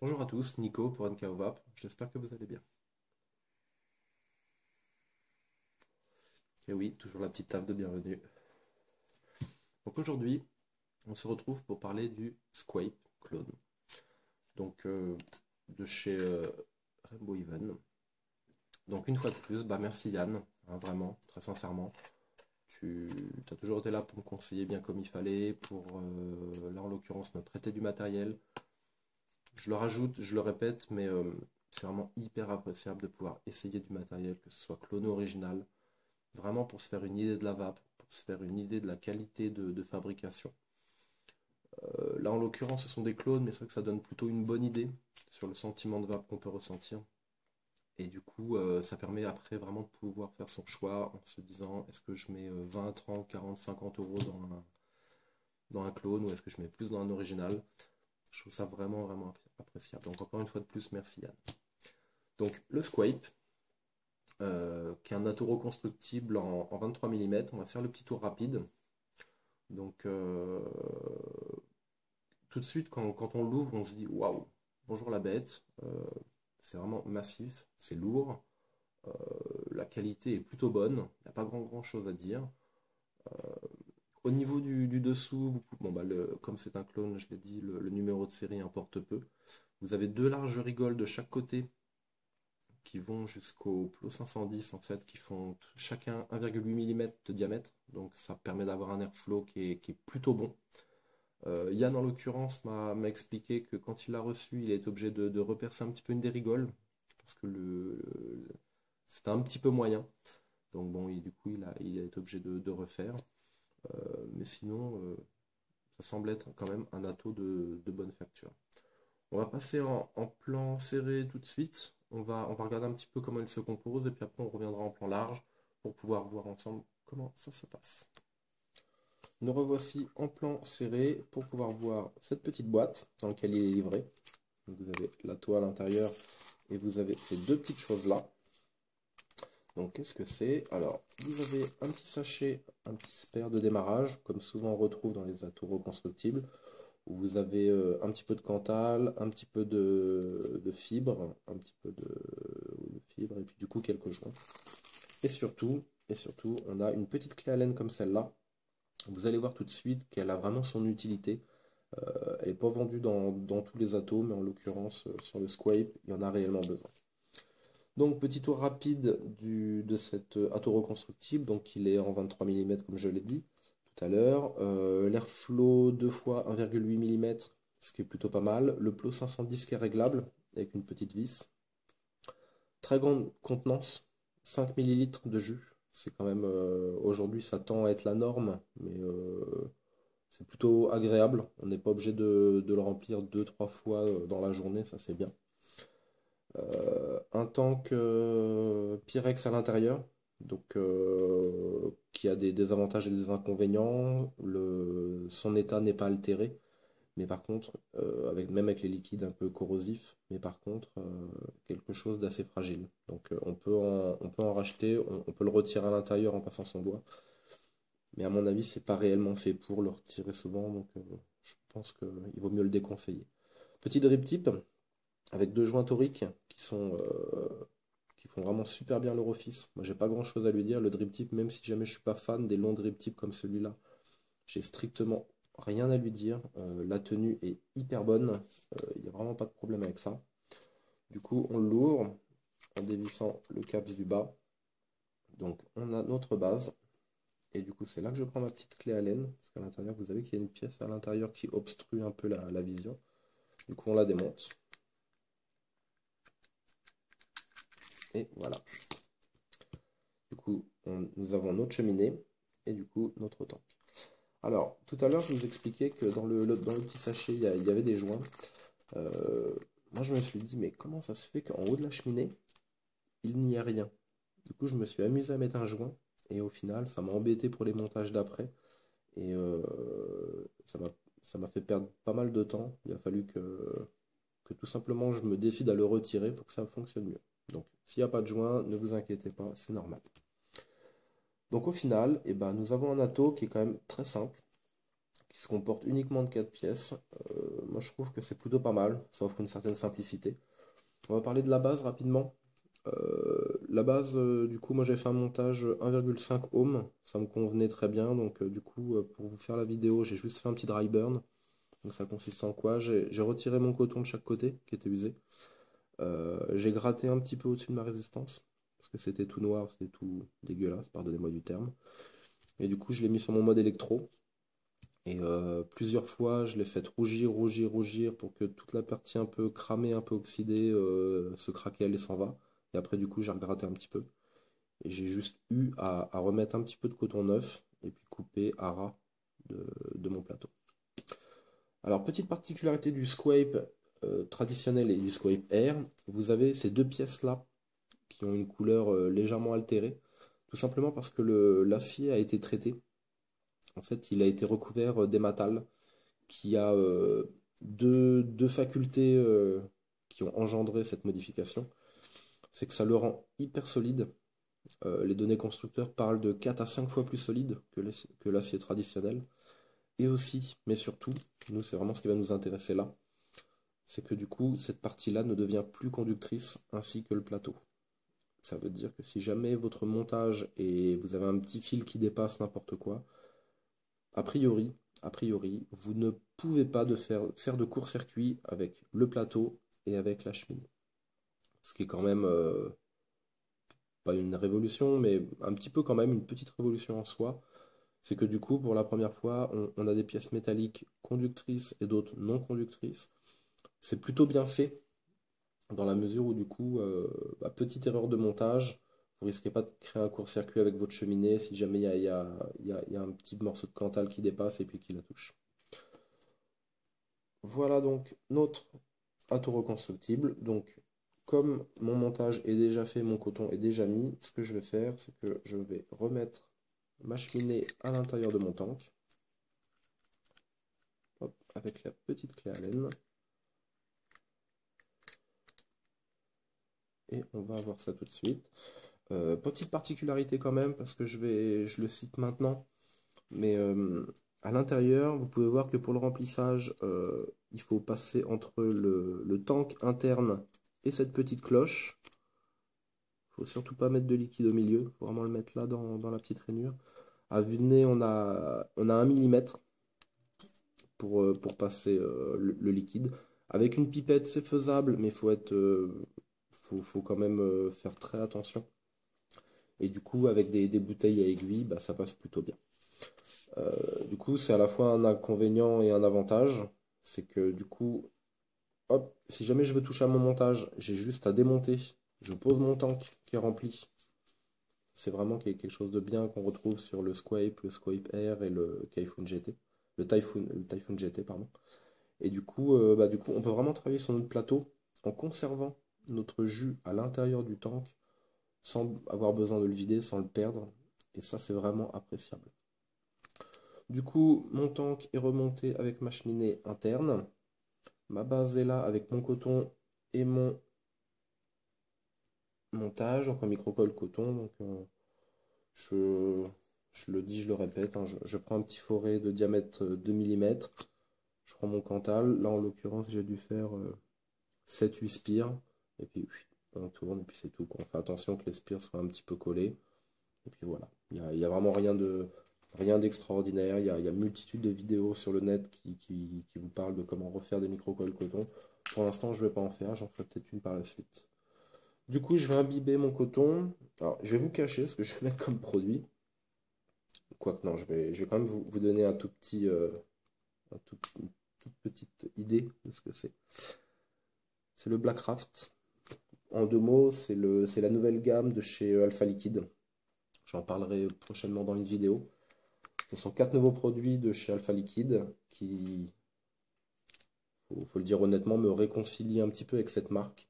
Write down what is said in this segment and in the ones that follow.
Bonjour à tous, Nico pour NKOVAP, j'espère que vous allez bien. Et oui, toujours la petite table de bienvenue. Donc aujourd'hui, on se retrouve pour parler du Squape clone. Donc de chez Rainbow Even. Donc une fois de plus, merci Yann, hein, vraiment, très sincèrement. Tu as toujours été là pour me conseiller bien comme il fallait, pour là en l'occurrence me prêter du matériel. Je le rajoute, je le répète, mais c'est vraiment hyper appréciable de pouvoir essayer du matériel, que ce soit clone ou original. Vraiment pour se faire une idée de la vape, pour se faire une idée de la qualité de fabrication. Là, en l'occurrence, ce sont des clones, mais c'est vrai que ça donne plutôt une bonne idée sur le sentiment de vape qu'on peut ressentir. Et du coup, ça permet après vraiment de pouvoir faire son choix en se disant est-ce que je mets 20, 30, 40, 50 euros dans un clone ou est-ce que je mets plus dans un original. Je trouve ça vraiment, vraiment appréciable. Donc, encore une fois de plus, merci Yann. Donc, le Squape, qui est un atout reconstructible en 23 mm. On va faire le petit tour rapide. Donc, tout de suite, quand on l'ouvre, on se dit waouh, bonjour la bête. C'est vraiment massif, c'est lourd, la qualité est plutôt bonne, il n'y a pas grand chose à dire. Au niveau du dessous, comme c'est un clone, je l'ai dit, le numéro de série importe peu. Vous avez deux larges rigoles de chaque côté qui vont jusqu'au Plot 510 en fait, qui font chacun 1,8 mm de diamètre. Donc ça permet d'avoir un airflow qui est plutôt bon. Yann, en l'occurrence, m'a expliqué que quand il l'a reçu, il est obligé de repercer un petit peu une des rigoles, parce que c'était un petit peu moyen. Donc bon, du coup, il a été obligé de refaire. Mais sinon, ça semble être quand même un atout de bonne facture. On va passer en plan serré tout de suite. On va regarder un petit peu comment il se compose, et puis après on reviendra en plan large pour pouvoir voir ensemble comment ça se passe. Nous revoici en plan serré pour pouvoir voir cette petite boîte dans laquelle il est livré. Donc vous avez la toile à l'intérieur et vous avez ces deux petites choses-là. Donc qu'est-ce que c'est? Alors, vous avez un petit sachet, un petit spare de démarrage, comme souvent on retrouve dans les atos reconstructibles, où vous avez un petit peu de Cantal, un petit peu de fibre, un petit peu de fibre, et puis du coup quelques joints. Et surtout, on a une petite clé Allen comme celle-là. Vous allez voir tout de suite qu'elle a vraiment son utilité. Elle n'est pas vendue dans tous les atos, mais en l'occurrence sur le Squape, il y en a réellement besoin. Donc petit tour rapide de cet ato reconstructible, donc il est en 23 mm comme je l'ai dit tout à l'heure. L'airflow 2 fois 1,8 mm, ce qui est plutôt pas mal. Le plot 510 qui est réglable avec une petite vis. Très grande contenance, 5 millilitres de jus. C'est quand même, aujourd'hui ça tend à être la norme, mais c'est plutôt agréable. On n'est pas obligé de le remplir deux trois fois dans la journée, ça c'est bien. Un tank Pyrex à l'intérieur, donc qui a des avantages et des inconvénients. Son état n'est pas altéré, mais par contre, même avec les liquides un peu corrosifs, mais par contre, quelque chose d'assez fragile. Donc on peut en racheter, on peut le retirer à l'intérieur en passant son doigt, mais à mon avis, c'est pas réellement fait pour le retirer souvent, donc je pense qu'il vaut mieux le déconseiller. Petit drip tip avec deux joints toriques qui font vraiment super bien leur office. Moi, j'ai pas grand chose à lui dire. Le drip tip, même si jamais je suis pas fan des longs drip tips comme celui-là, j'ai strictement rien à lui dire. La tenue est hyper bonne. Il n'y a vraiment pas de problème avec ça. Du coup, on l'ouvre en dévissant le caps du bas. Donc, on a notre base. Et du coup, c'est là que je prends ma petite clé Allen. Parce qu'à l'intérieur, vous avez qu'il y a une pièce à l'intérieur qui obstrue un peu la vision. Du coup, on la démonte. Et voilà. Du coup, nous avons notre cheminée et du coup notre tank. Alors, tout à l'heure, je vous expliquais que dans le petit sachet, il y avait des joints. Euh, Moi, je me suis dit, mais comment ça se fait qu'en haut de la cheminée, il n'y a rien? Du coup, je me suis amusé à mettre un joint et au final, ça m'a embêté pour les montages d'après et ça m'a fait perdre pas mal de temps. Il a fallu que tout simplement je me décide à le retirer pour que ça fonctionne mieux. Donc, s'il n'y a pas de joint, ne vous inquiétez pas, c'est normal. Donc au final, eh ben, nous avons un ato qui est quand même très simple, qui se comporte uniquement de 4 pièces. Moi je trouve que c'est plutôt pas mal, ça offre une certaine simplicité. On va parler de la base rapidement. La base, du coup, moi j'ai fait un montage 1,5 ohm, ça me convenait très bien. Donc, du coup, pour vous faire la vidéo, j'ai juste fait un petit dry burn. Donc, ça consiste en quoi? J'ai retiré mon coton de chaque côté qui était usé. J'ai gratté un petit peu au-dessus de ma résistance parce que c'était tout noir, c'était tout dégueulasse, pardonnez-moi du terme. Et du coup, je l'ai mis sur mon mode électro. Et plusieurs fois, je l'ai fait rougir, rougir, rougir pour que toute la partie un peu cramée, un peu oxydée se craquelle et s'en va. Et après, du coup, j'ai regratté un petit peu. Et j'ai juste eu à remettre un petit peu de coton neuf et puis couper à ras de mon plateau. Alors, petite particularité du Squape traditionnel et du Squape Air, vous avez ces deux pièces-là qui ont une couleur légèrement altérée, tout simplement parce que l'acier a été traité. En fait, il a été recouvert d'ématal qui a deux facultés qui ont engendré cette modification. C'est que ça le rend hyper solide. Les données constructeurs parlent de 4 à 5 fois plus solide que l'acier traditionnel. Et aussi, mais surtout, nous c'est vraiment ce qui va nous intéresser là, c'est que du coup, cette partie-là ne devient plus conductrice ainsi que le plateau. Ça veut dire que si jamais votre montage et vous avez un petit fil qui dépasse n'importe quoi, a priori, vous ne pouvez pas faire de court-circuit avec le plateau et avec la cheminée. Ce qui est quand même pas une révolution, mais un petit peu quand même une petite révolution en soi. C'est que du coup, pour la première fois, on a des pièces métalliques conductrices et d'autres non conductrices. C'est plutôt bien fait dans la mesure où du coup, petite erreur de montage, vous risquez pas de créer un court-circuit avec votre cheminée si jamais il y a un petit morceau de Cantal qui dépasse et puis qui la touche. Voilà donc notre atout reconstructible. Donc, comme mon montage est déjà fait, mon coton est déjà mis, ce que je vais faire, c'est que je vais remettre ma cheminée à l'intérieur de mon tank. Hop, avec la petite clé Allen. Et on va voir ça tout de suite. Petite particularité quand même, parce que je le cite maintenant, mais à l'intérieur, vous pouvez voir que pour le remplissage, il faut passer entre le tank interne et cette petite cloche. Il ne faut surtout pas mettre de liquide au milieu, il faut vraiment le mettre là dans la petite rainure. À vue de nez, on a 1 millimètre pour passer le liquide. Avec une pipette, c'est faisable, mais faut quand même faire très attention. Et du coup, avec des bouteilles à aiguille, bah, ça passe plutôt bien. Du coup, c'est à la fois un inconvénient et un avantage. C'est que du coup, hop, si jamais je veux toucher à mon montage, j'ai juste à démonter. Je pose mon tank qui est rempli. C'est vraiment quelque chose de bien qu'on retrouve sur le Squape Air et le Typhoon GT. Le Typhoon GT, pardon. Et du coup, on peut vraiment travailler sur notre plateau en conservant notre jus à l'intérieur du tank sans avoir besoin de le vider, sans le perdre. Et ça, c'est vraiment appréciable. Du coup, mon tank est remonté avec ma cheminée interne. Ma base est là avec mon coton et mon montage, donc un microcolle coton. Donc, je, je le dis, je le répète, hein, je prends un petit forêt de diamètre 2 mm. Je prends mon Cantal. Là, en l'occurrence, j'ai dû faire 7-8 spires. Et puis, on tourne, et puis c'est tout, quoi. On fait attention que les spires soient un petit peu collés. Et puis voilà. Il y a vraiment rien d'extraordinaire. Il y a multitude de vidéos sur le net qui vous parlent de comment refaire des microcolles coton. Pour l'instant, je ne vais pas en faire. J'en ferai peut-être une par la suite. Du coup, je vais imbiber mon coton. Alors, je vais vous cacher ce que je vais mettre comme produit. Quoique non, je vais quand même vous donner un tout petit, une toute petite idée de ce que c'est. C'est le Black Raft. En 2 mots, c'est la nouvelle gamme de chez Alpha Liquide. J'en parlerai prochainement dans une vidéo. Ce sont 4 nouveaux produits de chez Alpha Liquide qui, faut le dire honnêtement, me réconcilient un petit peu avec cette marque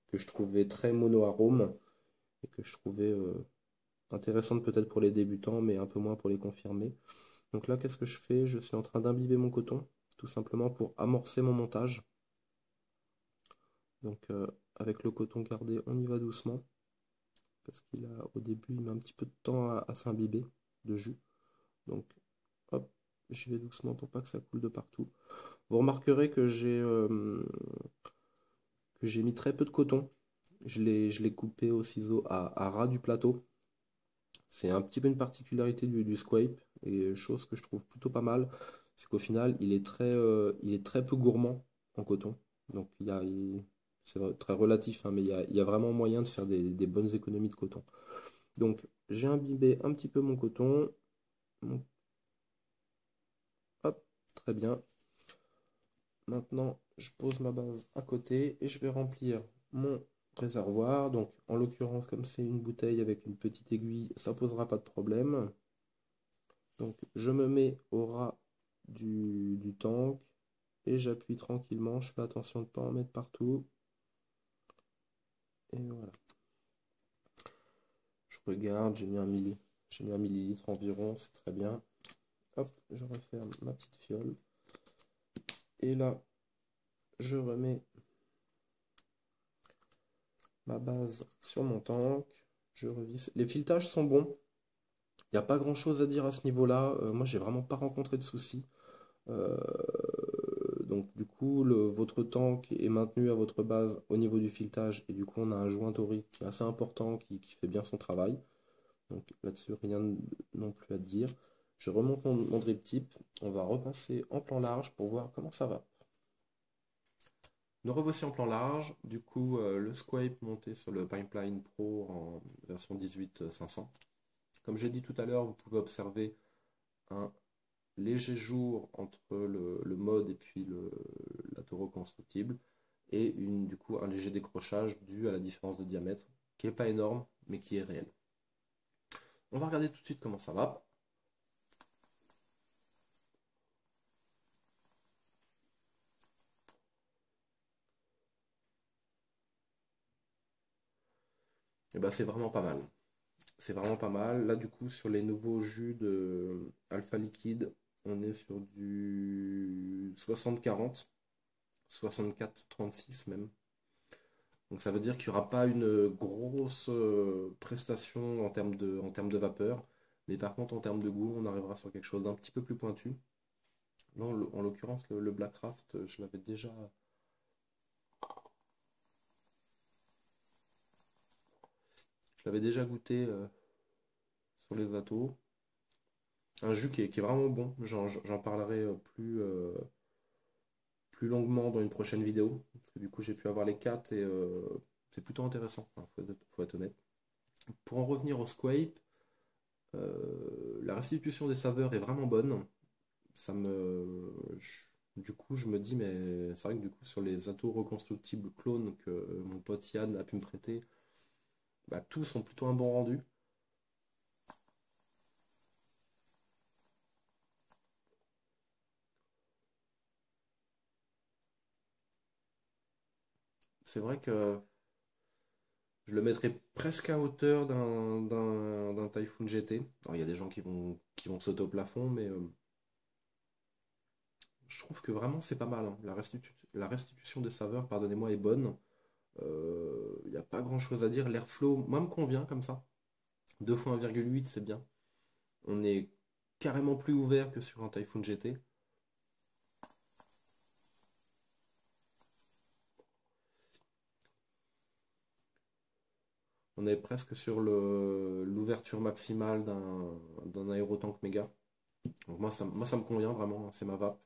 que je trouvais très mono-arôme et que je trouvais intéressante peut-être pour les débutants, mais un peu moins pour les confirmés. Donc là, qu'est-ce que je fais? Je suis en train d'imbiber mon coton, tout simplement pour amorcer mon montage. Donc avec le coton gardé, on y va doucement, parce au début, il met un petit peu de temps à s'imbiber de jus. Donc hop, j'y vais doucement pour pas que ça coule de partout. Vous remarquerez que j'ai mis très peu de coton. Je l'ai coupé au ciseau à ras du plateau. C'est un petit peu une particularité du Squape, et chose que je trouve plutôt pas mal, c'est qu'au final, il est très peu gourmand en coton. Donc très relatif, hein, mais il y a vraiment moyen de faire des bonnes économies de coton. Donc j'ai imbibé un petit peu mon coton. Mon- Hop, très bien. Maintenant, je pose ma base à côté et je vais remplir mon réservoir. Donc, en l'occurrence, comme c'est une bouteille avec une petite aiguille, ça posera pas de problème. Donc, je me mets au ras du tank et j'appuie tranquillement. Je fais attention de ne pas en mettre partout. Et voilà. Je regarde, j'ai mis un millilitre environ, c'est très bien. Hop, je referme ma petite fiole. Et là, je remets ma base sur mon tank. Je revisse. Les filetages sont bons. Il n'y a pas grand-chose à dire à ce niveau-là. Moi, j'ai vraiment pas rencontré de soucis. Euh, donc, du coup, votre tank est maintenu à votre base au niveau du filetage. Et du coup, on a un joint torique qui est assez important, qui fait bien son travail. Donc là-dessus, rien non plus à dire. Je remonte mon drip tip. On va repasser en plan large pour voir comment ça va. Nous revoici en plan large. Du coup, le Squape monté sur le Pipeline Pro en version 18.500. Comme j'ai dit tout à l'heure, vous pouvez observer un léger jour entre le mode et puis la taureau constructible, et du coup un léger décrochage dû à la différence de diamètre qui n'est pas énorme mais qui est réel. On va regarder tout de suite comment ça va. Et ben c'est vraiment pas mal. C'est vraiment pas mal. Là du coup sur les nouveaux jus de Alpha Liquide, on est sur du 60-40, 64-36 même. Donc ça veut dire qu'il n'y aura pas une grosse prestation en termes de vapeur. Mais par contre, en termes de goût, on arrivera sur quelque chose d'un petit peu plus pointu. Là, en l'occurrence, le Black Craft, je l'avais déjà goûté sur les atos. Un jus qui est vraiment bon. J'en parlerai plus longuement dans une prochaine vidéo. Parce que du coup, j'ai pu avoir les 4 et c'est plutôt intéressant. Faut être honnête. Pour en revenir au Squape, la restitution des saveurs est vraiment bonne. Ça me. Du coup, je me dis, mais c'est vrai que du coup, sur les atos reconstructibles clones que mon pote Yann a pu me prêter, bah, tous sont plutôt un bon rendu. C'est vrai que je le mettrais presque à hauteur d'un Typhoon GT. Alors, il y a des gens qui vont sauter au plafond, mais je trouve que vraiment c'est pas mal, hein. La restitution des saveurs, pardonnez-moi, est bonne. Il n'y a pas grand-chose à dire. L'airflow, moi, me convient comme ça. 2 fois 1,8, c'est bien. On est carrément plus ouvert que sur un Typhoon GT. On est presque sur l'ouverture maximale d'un aérotank méga. Donc moi, ça me convient vraiment, hein, c'est ma vape.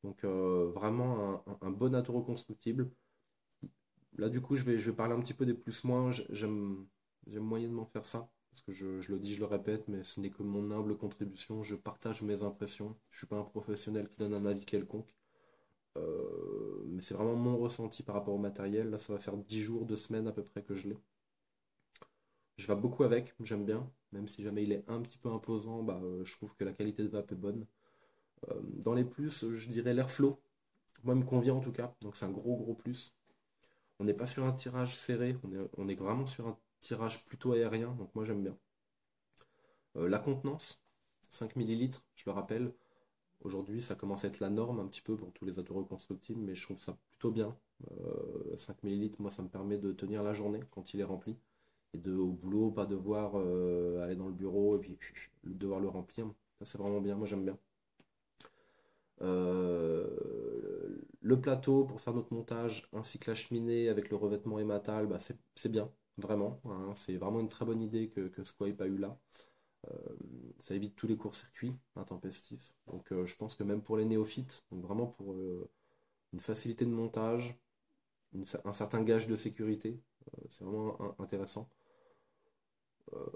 Donc vraiment un bon atout reconstructible. Là du coup je vais parler un petit peu des plus-moins. J'aime moyennement faire ça. Parce que je le dis, je le répète, mais ce n'est que mon humble contribution. Je partage mes impressions. Je ne suis pas un professionnel qui donne un avis quelconque. Mais c'est vraiment mon ressenti par rapport au matériel. Là ça va faire 10 jours, 2 semaines à peu près que je l'ai. Je vape beaucoup avec, j'aime bien. Même si jamais il est un petit peu imposant, bah, je trouve que la qualité de vape est bonne. Dans les plus, je dirais l'airflow. Moi, il me convient en tout cas. Donc c'est un gros plus. On n'est pas sur un tirage serré, on est vraiment sur un tirage plutôt aérien. Donc moi, j'aime bien. La contenance, 5 millilitres, je le rappelle. Aujourd'hui, ça commence à être la norme un petit peu pour tous les atos reconstructibles, mais je trouve ça plutôt bien. 5 millilitres, moi, ça me permet de tenir la journée quand il est rempli. Et au boulot, pas devoir aller dans le bureau et puis devoir le remplir. Ça, c'est vraiment bien. Moi, j'aime bien. Le plateau pour faire notre montage, ainsi que la cheminée avec le revêtement Hématal, bah, c'est bien, vraiment, hein. C'est vraiment une très bonne idée que Squipe a eu là. Euh, Ça évite tous les courts-circuits intempestifs. Donc je pense que même pour les néophytes, donc vraiment pour une facilité de montage, un certain gage de sécurité, c'est vraiment intéressant. Euh,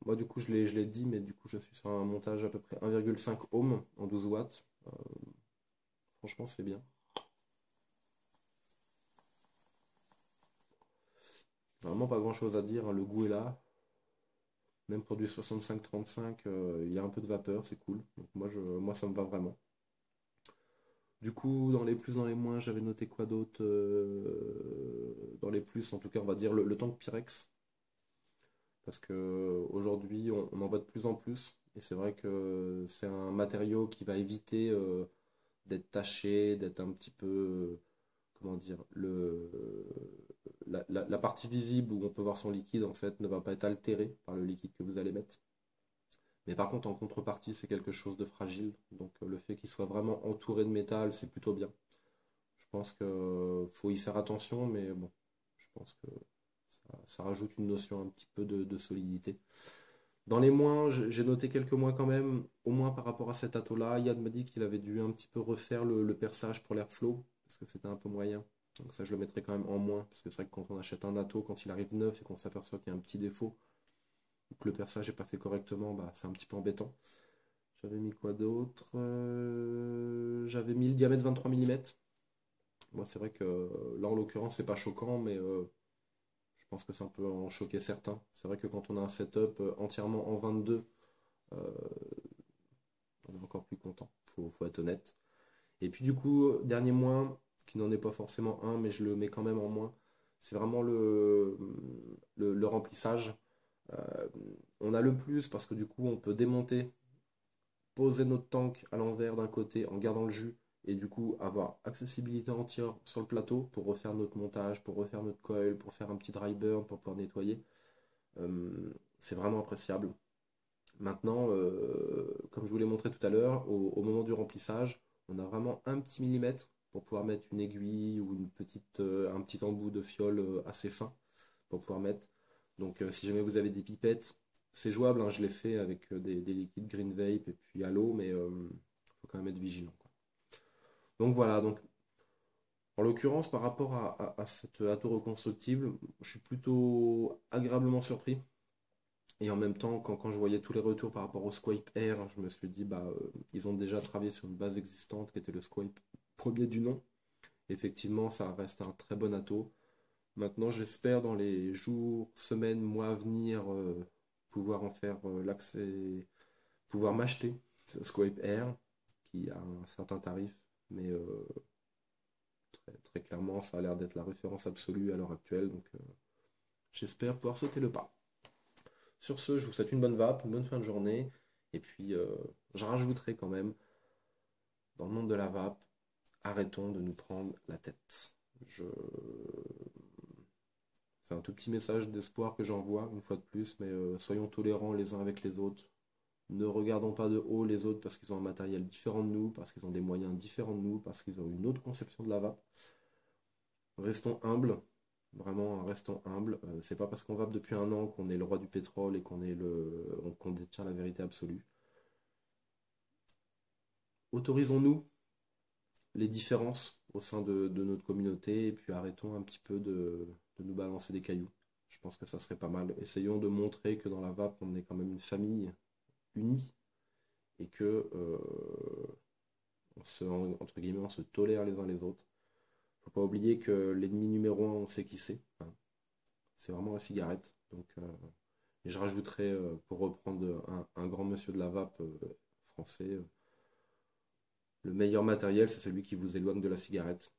Moi du coup je l'ai dit, mais du coup je suis sur un montage à peu près 1,5 ohm en 12 watts. Franchement c'est bien. Vraiment pas grand chose à dire, hein. Le goût est là. Même pour du 65-35, il y a un peu de vapeur, c'est cool. Donc moi ça me va vraiment. Du coup, dans les plus, dans les moins, j'avais noté quoi d'autre dans les plus, en tout cas, on va dire le tank Pyrex. Parce que aujourd'hui, on en voit de plus en plus. Et c'est vrai que c'est un matériau qui va éviter d'être taché, d'être un petit peu, comment dire, la partie visible où on peut voir son liquide, en fait, ne va pas être altérée par le liquide que vous allez mettre. Mais par contre, en contrepartie, c'est quelque chose de fragile. Donc le fait qu'il soit vraiment entouré de métal, c'est plutôt bien. Je pense qu'il faut y faire attention, mais bon, je pense que ça rajoute une notion un petit peu de solidité. Dans les moins, j'ai noté quelques moins quand même, au moins par rapport à cet atto-là. Yann m'a dit qu'il avait dû un petit peu refaire le perçage pour l'airflow, parce que c'était un peu moyen. Donc ça, je le mettrai quand même en moins, parce que c'est vrai que quand on achète un atto, quand il arrive neuf et qu'on s'aperçoit qu'il y a un petit défaut, ou que le perçage n'est pas fait correctement, bah, c'est un petit peu embêtant. J'avais mis quoi d'autre? J'avais mis le diamètre 23 mm. Moi, c'est vrai que là, en l'occurrence, c'est pas choquant, mais je pense que ça peut en choquer certains. C'est vrai que quand on a un setup entièrement en 22, euh, on est encore plus content. Faut être honnête. Et puis, du coup, dernier moins, qui n'en est pas forcément un, mais je le mets quand même en moins, c'est vraiment le remplissage. Euh, on a le plus parce que du coup, on peut démonter, poser notre tank à l'envers d'un côté en gardant le jus et du coup avoir accessibilité entière sur le plateau pour refaire notre montage, pour refaire notre coil, pour faire un petit dry burn, pour pouvoir nettoyer. C'est vraiment appréciable. Maintenant, comme je vous l'ai montré tout à l'heure, au moment du remplissage, on a vraiment un petit millimètre pour pouvoir mettre une aiguille ou un petit embout de fiole assez fin pour pouvoir mettre. Donc si jamais vous avez des pipettes, c'est jouable, hein, je l'ai fait avec des liquides Green Vape et puis à l'eau, mais il faut quand même être vigilant, quoi. Donc voilà, donc en l'occurrence par rapport à cette atto reconstructible, je suis plutôt agréablement surpris. Et en même temps, quand je voyais tous les retours par rapport au Squipe Air, je me suis dit, bah, ils ont déjà travaillé sur une base existante qui était le Squipe premier du nom. Effectivement, ça reste un très bon atto. Maintenant, j'espère dans les jours, semaines, mois à venir, pouvoir en faire l'accès, pouvoir m'acheter ce Squipe Air qui a un certain tarif, mais très clairement, ça a l'air d'être la référence absolue à l'heure actuelle. Donc, j'espère pouvoir sauter le pas. Sur ce, je vous souhaite une bonne vape, une bonne fin de journée. Et puis, je rajouterai quand même, dans le monde de la vape, arrêtons de nous prendre la tête. Je... C'est un tout petit message d'espoir que j'envoie, une fois de plus, mais soyons tolérants les uns avec les autres. Ne regardons pas de haut les autres parce qu'ils ont un matériel différent de nous, parce qu'ils ont des moyens différents de nous, parce qu'ils ont une autre conception de la vape. Restons humbles, vraiment restons humbles. C'est pas parce qu'on vape depuis un an qu'on est le roi du pétrole et qu'on détient la vérité absolue. Autorisons-nous les différences au sein de notre communauté et puis arrêtons un petit peu de nous balancer des cailloux. Je pense que ça serait pas mal. Essayons de montrer que dans la vape, on est quand même une famille unie et que entre guillemets, on se tolère les uns les autres. Faut pas oublier que l'ennemi numéro un, on sait qui c'est. Hein. C'est vraiment la cigarette. Donc, et je rajouterais, pour reprendre un grand monsieur de la vape français, le meilleur matériel, c'est celui qui vous éloigne de la cigarette.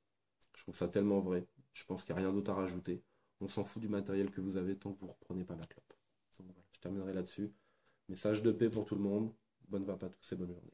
Je trouve ça tellement vrai. Je pense qu'il n'y a rien d'autre à rajouter. On s'en fout du matériel que vous avez tant que vous ne reprenez pas la clope. Donc voilà, je terminerai là-dessus. Message de paix pour tout le monde. Bonne vape à tous et bonne journée.